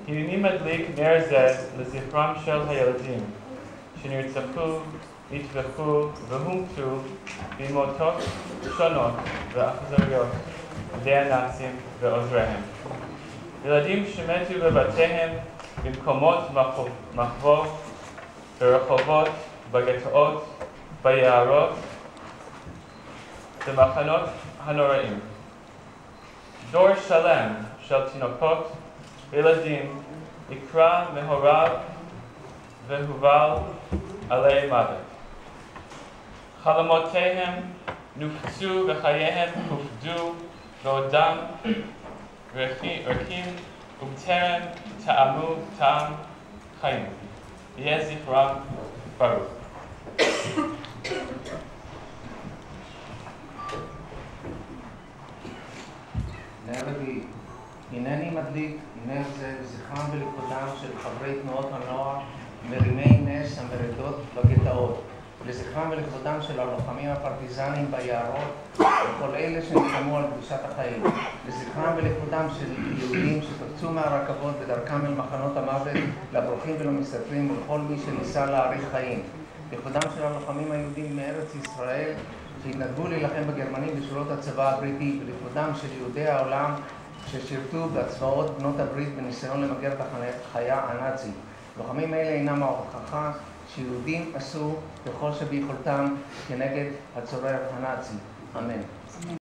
הנני מדליק נר זה לזכרם של הילדים שנרצחו, נטבחו והומתו במותות שונות ואכזריות בידי הנאצים ועוזריהם. ילדים שמתו בבתיהם, במקומות מחבוא, ברחובות, בגטאות, ביערות, במחנות הנוראים. דור שלם של תינוקות וילדים נקרע מהוריו והובל עלי מוות. חלומותיהם נופצו וחייהם הופדו ועודם רכים ובטרם טעמו טעם חיים. יהיה זכרם ברוך. נר רביעי. הנני מדליק נר זה לזכרם ולכבודם של חברי תנועות הנוער מרימי נס המרדות בגטאות, לזכרם ולכבודם של הלוחמים הפרטיזנים ביערות וכל אלה שנלחמו על קדושת החיים, לזכרם ולכבודם של יהודים שקפצו מהרכבות בדרכם אל מחנות המוות, לברוכים ולמסתתרים ולכל מי שניסה להאריך חיים, לכבודם של הלוחמים היהודים מארץ ישראל שהתנדבו להילחם בגרמנים בשורות הצבא הבריטי, ולכבודם של יהודי העולם ששירתו בצבאות בנות הברית בניסיון למגר את החיה הנאצית. לוחמים אלה אינם ההוכחה שיהודים עשו ככל שביכולתם כנגד הצורר הנאצי. אמן.